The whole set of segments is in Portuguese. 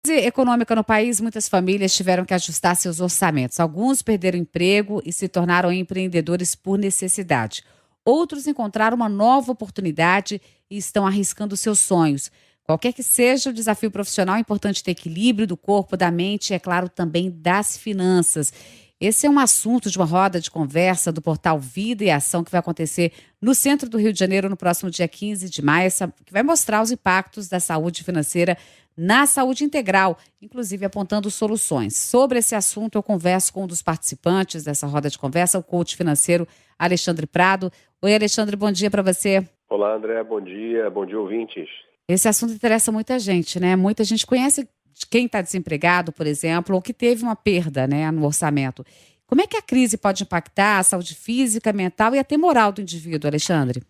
Crise econômica no país, muitas famílias tiveram que ajustar seus orçamentos. Alguns perderam emprego e se tornaram empreendedores por necessidade. Outros encontraram uma nova oportunidade e estão arriscando seus sonhos. Qualquer que seja o desafio profissional, é importante ter equilíbrio do corpo, da mente e, é claro, também das finanças. Esse é um assunto de uma roda de conversa do portal Vida e Ação que vai acontecer no centro do Rio de Janeiro no próximo dia 15 de maio, que vai mostrar os impactos da saúde financeira na saúde integral, inclusive apontando soluções. Sobre esse assunto, eu converso com um dos participantes dessa roda de conversa, o coach financeiro Alexandre Prado. Oi, Alexandre, bom dia para você. Olá, André, bom dia, ouvintes. Esse assunto interessa muita gente, né? Muita gente conhece de quem está desempregado, por exemplo, ou que teve uma perda, né, no orçamento. Como é que a crise pode impactar a saúde física, mental e até moral do indivíduo, Alexandre?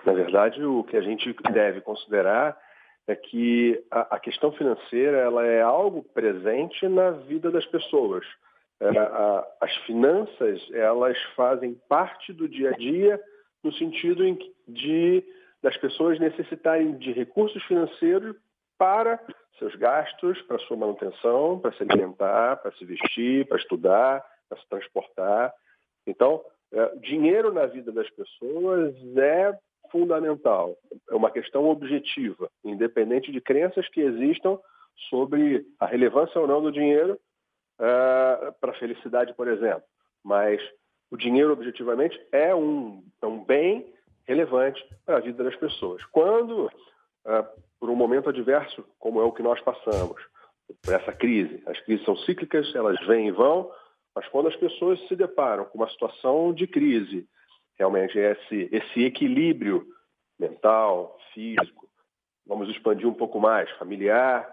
Na verdade, o que a gente deve considerar é que a questão financeira ela é algo presente na vida das pessoas. As finanças elas fazem parte do dia a dia no sentido das pessoas necessitarem de recursos financeiros para seus gastos, para sua manutenção, para se alimentar, para se vestir, para estudar, para se transportar. Então, dinheiro na vida das pessoas é fundamental. É uma questão objetiva, independente de crenças que existam sobre a relevância ou não do dinheiro para a felicidade, por exemplo. Mas o dinheiro, objetivamente, é um bem relevante para a vida das pessoas. Quando, por um momento adverso, como é o que nós passamos, por essa crise, as crises são cíclicas, elas vêm e vão, mas quando as pessoas se deparam com uma situação de crise, realmente esse equilíbrio mental, físico, vamos expandir um pouco mais, familiar,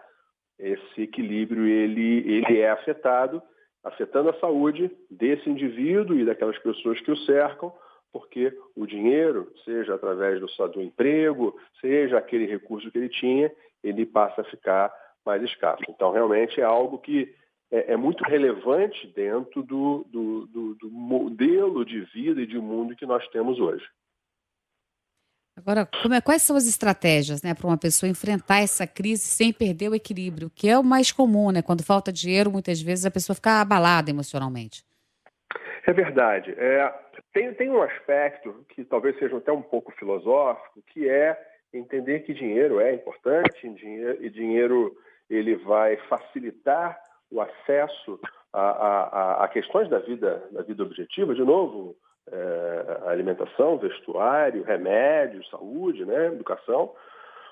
esse equilíbrio ele é afetando a saúde desse indivíduo e daquelas pessoas que o cercam, porque o dinheiro, seja através do emprego, seja aquele recurso que ele tinha, ele passa a ficar mais escasso. Então, realmente é algo que é muito relevante dentro do modelo de vida e de mundo que nós temos hoje. Agora, quais são as estratégias, né, para uma pessoa enfrentar essa crise sem perder o equilíbrio, que é o mais comum, né? Quando falta dinheiro, muitas vezes a pessoa fica abalada emocionalmente. É verdade. Tem um aspecto que talvez seja até um pouco filosófico, que é entender que dinheiro é importante e dinheiro ele vai facilitar o acesso a questões da vida objetiva, de novo, alimentação, vestuário, remédios, saúde, né, educação,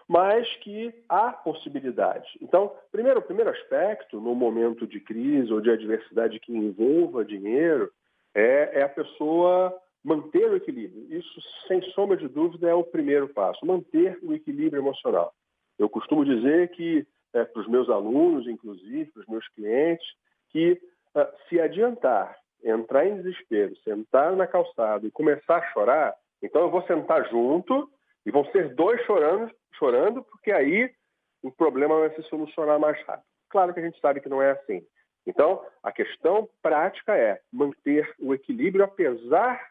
mas que há possibilidade. Então, o primeiro aspecto, no momento de crise ou de adversidade que envolva dinheiro, é a pessoa manter o equilíbrio. Isso, sem sombra de dúvida, é o primeiro passo, manter o equilíbrio emocional. Eu costumo dizer que, para os meus alunos, inclusive, para os meus clientes, que se adiantar, entrar em desespero, sentar na calçada e começar a chorar, então eu vou sentar junto e vão ser dois chorando, porque aí o problema vai se solucionar mais rápido. Claro que a gente sabe que não é assim. Então, a questão prática é manter o equilíbrio apesar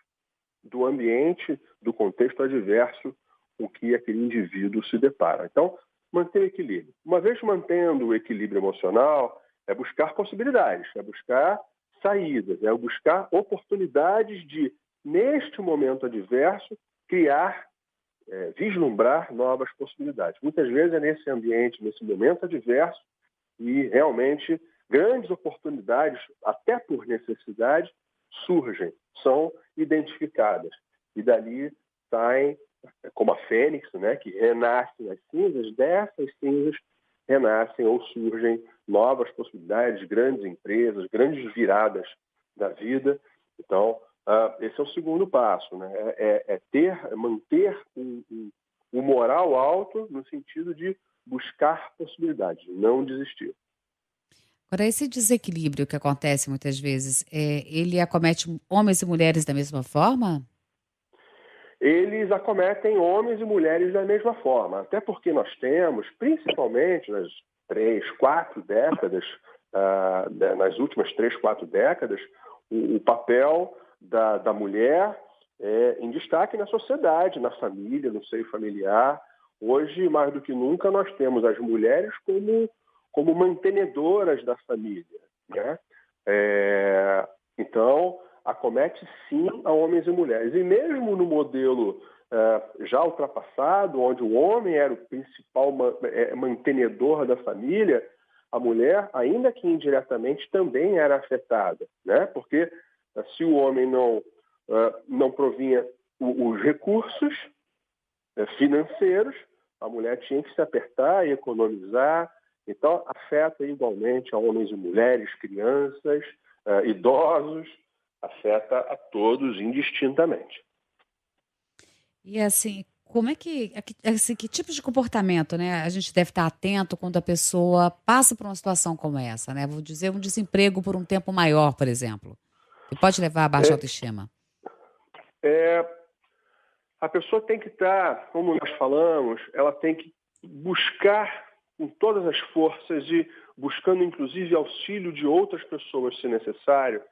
do ambiente, do contexto adverso com que aquele indivíduo se depara. Então, manter o equilíbrio. Uma vez mantendo o equilíbrio emocional, é buscar possibilidades, é buscar saídas, é buscar oportunidades de, neste momento adverso, criar, vislumbrar novas possibilidades. Muitas vezes é nesse ambiente, nesse momento adverso, e realmente grandes oportunidades, até por necessidade, surgem, são identificadas. E dali saem, como a fênix, né, que renasce nas cinzas, dessas cinzas renascem ou surgem novas possibilidades, grandes empresas, grandes viradas da vida. Então, esse é o segundo passo, né? Manter o moral alto no sentido de buscar possibilidades, não desistir. Agora, esse desequilíbrio que acontece muitas vezes, ele acomete homens e mulheres da mesma forma? Eles acometem homens e mulheres da mesma forma, até porque nós temos, principalmente nas 3, 4 décadas, nas últimas 3, 4 décadas, o papel da mulher em destaque na sociedade, na família, no seio familiar. Hoje, mais do que nunca, nós temos as mulheres como como mantenedoras da família, né? Então, acomete sim a homens e mulheres. E mesmo no modelo já ultrapassado, onde o homem era o principal mantenedor da família, a mulher, ainda que indiretamente, também era afetada, né? Porque se o homem não provinha os recursos financeiros, a mulher tinha que se apertar e economizar. Então, afeta igualmente a homens e mulheres, crianças, idosos, afeta a todos indistintamente. E assim, como é assim, que tipo de comportamento, né, a gente deve estar atento quando a pessoa passa por uma situação como essa, né? Vou dizer um desemprego por um tempo maior, por exemplo, que pode levar a baixa autoestima. A pessoa tem que estar, como nós falamos, ela tem que buscar com todas as forças e buscando inclusive auxílio de outras pessoas, se necessário,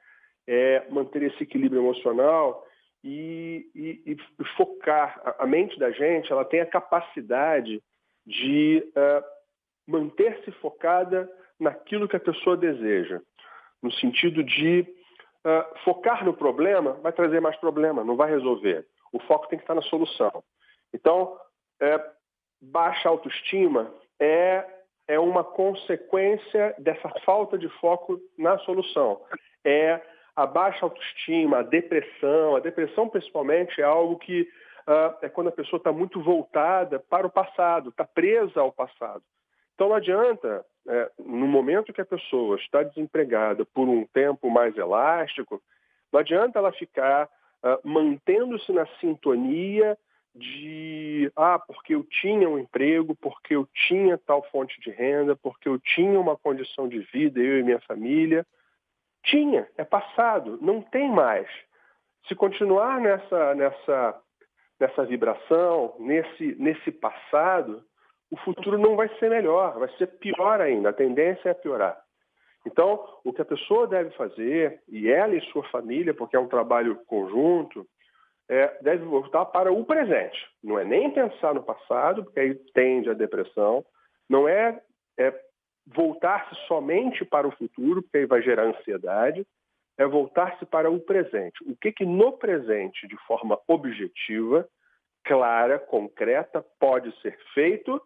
manter esse equilíbrio emocional e focar. A mente da gente, ela tem a capacidade de manter-se focada naquilo que a pessoa deseja, no sentido de focar no problema vai trazer mais problema, não vai resolver. O foco tem que estar na solução. Então, baixa autoestima é uma consequência dessa falta de foco na solução. A baixa autoestima, a depressão principalmente é algo que é quando a pessoa está muito voltada para o passado, está presa ao passado. Então não adianta, no momento que a pessoa está desempregada por um tempo mais elástico, não adianta ela ficar mantendo-se na sintonia de porque eu tinha um emprego, porque eu tinha tal fonte de renda, porque eu tinha uma condição de vida, eu e minha família. Tinha, é passado, não tem mais. Se continuar nessa vibração, nesse passado, o futuro não vai ser melhor, vai ser pior ainda, a tendência é piorar. Então, o que a pessoa deve fazer, e ela e sua família, porque é um trabalho conjunto, deve voltar para o presente. Não é nem pensar no passado, porque aí tende a depressão, não é voltar-se somente para o futuro, porque aí vai gerar ansiedade, é voltar-se para o presente. O que no presente, de forma objetiva, clara, concreta, pode ser feito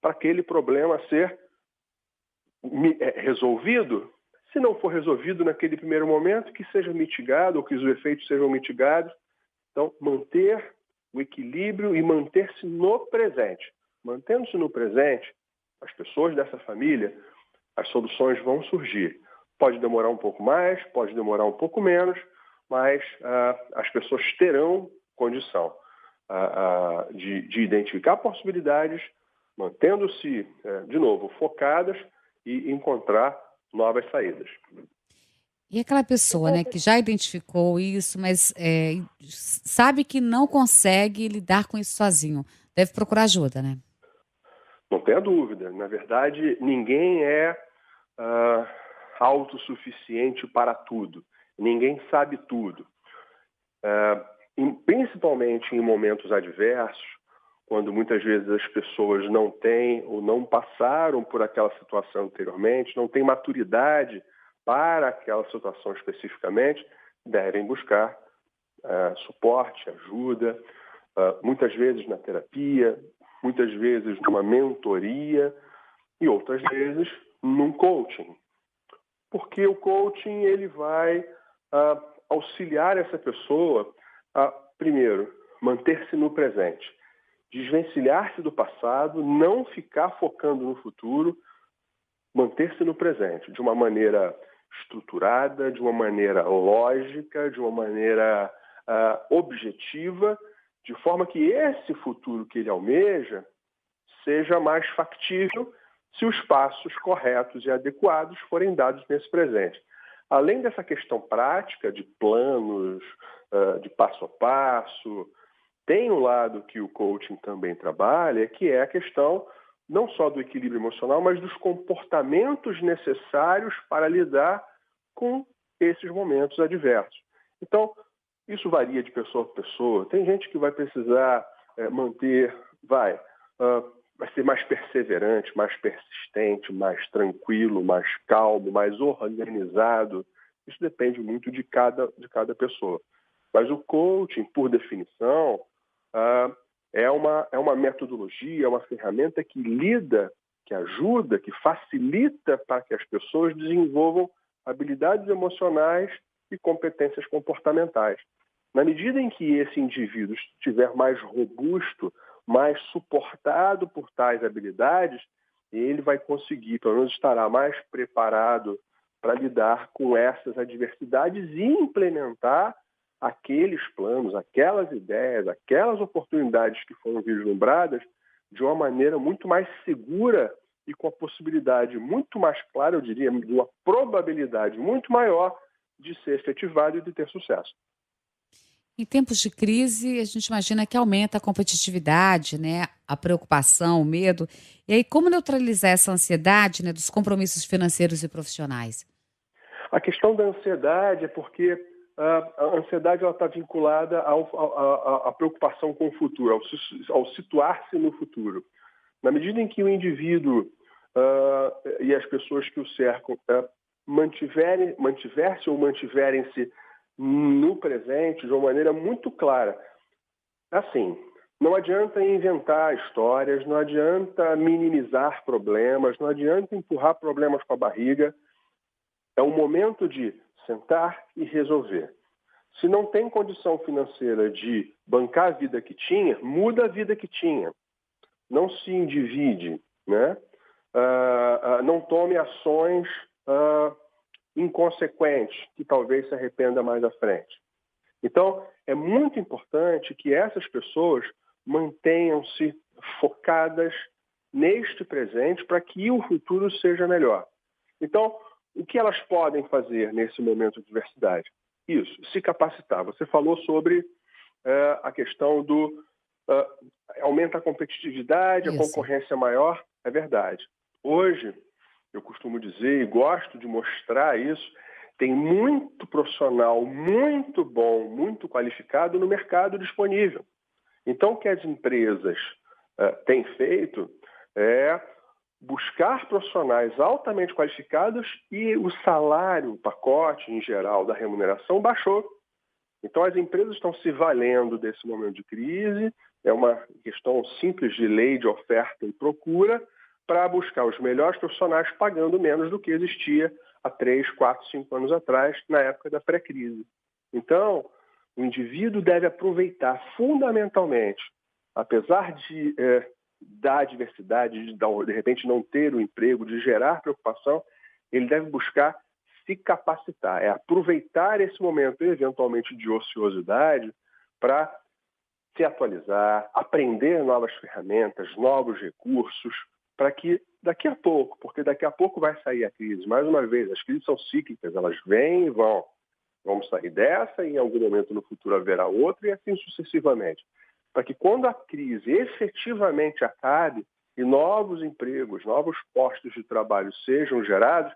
para aquele problema ser resolvido? Se não for resolvido naquele primeiro momento, que seja mitigado, ou que os efeitos sejam mitigados. Então, manter o equilíbrio e manter-se no presente. Mantendo-se no presente, as pessoas dessa família, as soluções vão surgir. Pode demorar um pouco mais, pode demorar um pouco menos, mas as pessoas terão condição de identificar possibilidades, mantendo-se, de novo, focadas e encontrar novas saídas. E aquela pessoa, né, que já identificou isso, mas sabe que não consegue lidar com isso sozinho, deve procurar ajuda, né? Não tenha dúvida. Na verdade, ninguém é autossuficiente para tudo. Ninguém sabe tudo. Principalmente em momentos adversos, quando muitas vezes as pessoas não têm ou não passaram por aquela situação anteriormente, não têm maturidade para aquela situação especificamente, devem buscar suporte, ajuda, muitas vezes na terapia, muitas vezes numa mentoria e outras vezes num coaching. Porque o coaching ele vai auxiliar essa pessoa a, primeiro, manter-se no presente, desvencilhar-se do passado, não ficar focando no futuro, manter-se no presente, de uma maneira estruturada, de uma maneira lógica, de uma maneira objetiva, de forma que esse futuro que ele almeja seja mais factível se os passos corretos e adequados forem dados nesse presente. Além dessa questão prática de planos, de passo a passo, tem um lado que o coaching também trabalha, que é a questão não só do equilíbrio emocional, mas dos comportamentos necessários para lidar com esses momentos adversos. Então, isso varia de pessoa para pessoa. Tem gente que vai precisar vai ser mais perseverante, mais persistente, mais tranquilo, mais calmo, mais organizado. Isso depende muito de cada pessoa. Mas o coaching, por definição, é uma metodologia, é uma ferramenta que lida, que ajuda, que facilita para que as pessoas desenvolvam habilidades emocionais e competências comportamentais. Na medida em que esse indivíduo estiver mais robusto, mais suportado por tais habilidades, ele vai conseguir, pelo menos estará mais preparado para lidar com essas adversidades e implementar aqueles planos, aquelas ideias, aquelas oportunidades que foram vislumbradas de uma maneira muito mais segura e com a possibilidade muito mais clara, eu diria, de uma probabilidade muito maior de ser efetivado e de ter sucesso. Em tempos de crise, a gente imagina que aumenta a competitividade, né? A preocupação, o medo. E aí, como neutralizar essa ansiedade, né, dos compromissos financeiros e profissionais? A questão da ansiedade é porque a ansiedade está vinculada à preocupação com o futuro, ao situar-se no futuro. Na medida em que o indivíduo e as pessoas que o cercam mantiver-se ou mantiverem-se no presente de uma maneira muito clara. Assim, não adianta inventar histórias, não adianta minimizar problemas, não adianta empurrar problemas com a barriga. É o momento de sentar e resolver. Se não tem condição financeira de bancar a vida que tinha, muda a vida que tinha. Não se endivide, né? Não tome ações inconsequentes, que talvez se arrependa mais à frente. Então, é muito importante que essas pessoas mantenham-se focadas neste presente para que o futuro seja melhor. Então, o que elas podem fazer nesse momento de adversidade? Isso, se capacitar. Você falou sobre a questão do aumenta a competitividade, a Isso. concorrência maior. É verdade. Hoje, eu costumo dizer e gosto de mostrar isso, tem muito profissional, muito bom, muito qualificado no mercado disponível. Então, o que as empresas têm feito é buscar profissionais altamente qualificados e o salário, o pacote em geral da remuneração baixou. Então, as empresas estão se valendo desse momento de crise, é uma questão simples de lei de oferta e procura, para buscar os melhores profissionais pagando menos do que existia há 3, 4, 5 anos atrás, na época da pré-crise. Então, o indivíduo deve aproveitar fundamentalmente, apesar da adversidade, de repente não ter o emprego, de gerar preocupação, ele deve buscar se capacitar, aproveitar esse momento eventualmente de ociosidade para se atualizar, aprender novas ferramentas, novos recursos, para que daqui a pouco, porque daqui a pouco vai sair a crise. Mais uma vez, as crises são cíclicas, elas vêm e vão. Vamos sair dessa e em algum momento no futuro haverá outra e assim sucessivamente. Para que quando a crise efetivamente acabe e novos empregos, novos postos de trabalho sejam gerados,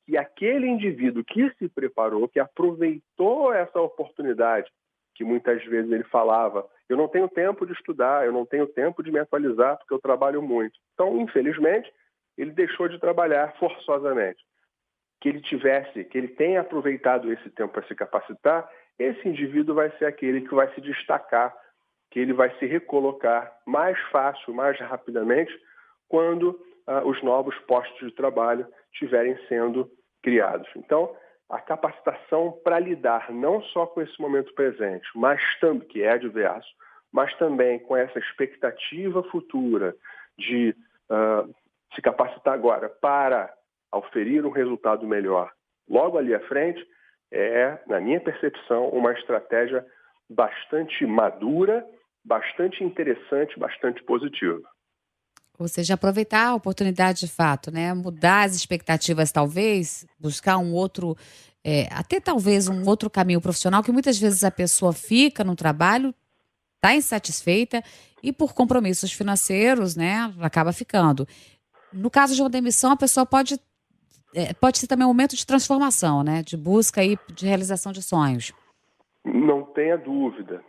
que aquele indivíduo que se preparou, que aproveitou essa oportunidade, que muitas vezes ele falava, eu não tenho tempo de estudar, eu não tenho tempo de me atualizar porque eu trabalho muito. Então, infelizmente, ele deixou de trabalhar forçosamente. Que ele tenha aproveitado esse tempo para se capacitar, esse indivíduo vai ser aquele que vai se destacar, que ele vai se recolocar mais fácil, mais rapidamente, quando os novos postos de trabalho estiverem sendo criados. Então, a capacitação para lidar não só com esse momento presente, mas também, que é adverso, mas também com essa expectativa futura de se capacitar agora para oferir um resultado melhor logo ali à frente, é, na minha percepção, uma estratégia bastante madura, bastante interessante, bastante positiva. Ou seja, aproveitar a oportunidade de fato, né? Mudar as expectativas, talvez, buscar um outro, até talvez um outro caminho profissional, que muitas vezes a pessoa fica no trabalho, está insatisfeita e por compromissos financeiros, né, acaba ficando. No caso de uma demissão, a pessoa pode ser também um momento de transformação, né? De busca e de realização de sonhos. Não tenha dúvida.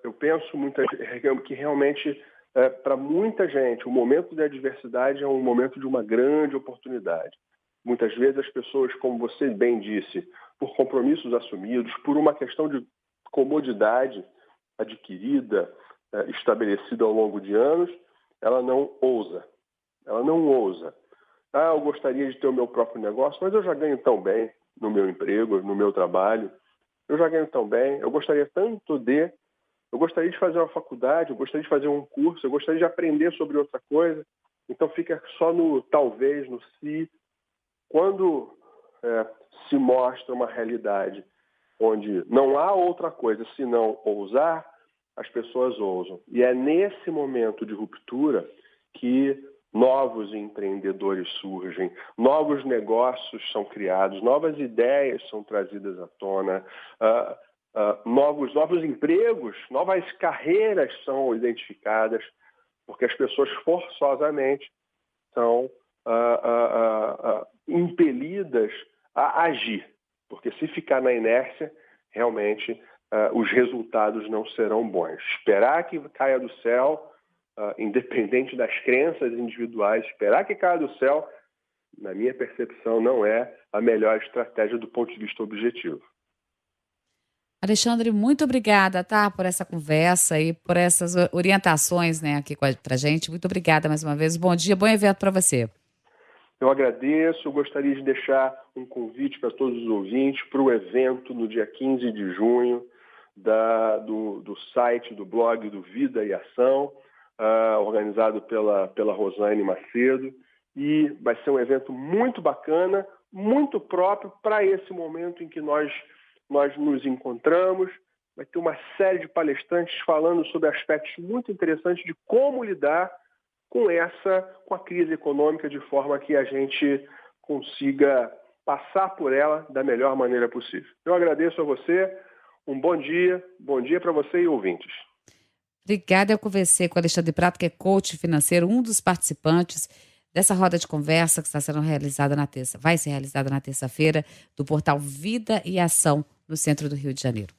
Eu penso muitas que realmente para muita gente, o momento de adversidade é um momento de uma grande oportunidade. Muitas vezes as pessoas, como você bem disse, por compromissos assumidos, por uma questão de comodidade adquirida, estabelecida ao longo de anos, ela não ousa. Ela não ousa. Eu gostaria de ter o meu próprio negócio, mas eu já ganho tão bem no meu emprego, no meu trabalho. Eu já ganho tão bem, eu gostaria tanto de... Eu gostaria de fazer uma faculdade, eu gostaria de fazer um curso, eu gostaria de aprender sobre outra coisa. Então fica só no talvez, no se. Quando se mostra uma realidade onde não há outra coisa senão ousar, as pessoas ousam. E é nesse momento de ruptura que novos empreendedores surgem, novos negócios são criados, novas ideias são trazidas à tona, novos empregos, novas carreiras são identificadas, porque as pessoas forçosamente são impelidas a agir, porque se ficar na inércia, realmente os resultados não serão bons. Esperar que caia do céu, independente das crenças individuais, esperar que caia do céu, na minha percepção, não é a melhor estratégia do ponto de vista objetivo. Alexandre, muito obrigada, tá, por essa conversa e por essas orientações, né, aqui pra gente. Muito obrigada mais uma vez. Bom dia, bom evento para você. Eu agradeço, eu gostaria de deixar um convite para todos os ouvintes para o evento no dia 15 de junho do site, do blog do Vida e Ação, organizado pela Rosane Macedo, e vai ser um evento muito bacana, muito próprio para esse momento em que nós nos encontramos. Vai ter uma série de palestrantes falando sobre aspectos muito interessantes de como lidar com a crise econômica de forma que a gente consiga passar por ela da melhor maneira possível. Eu agradeço a você, um bom dia para você e ouvintes. Obrigada, eu conversei com o Alexandre Prato, que é coach financeiro, um dos participantes dessa roda de conversa que está sendo realizada vai ser realizada na terça-feira, do portal Vida e Ação, no centro do Rio de Janeiro.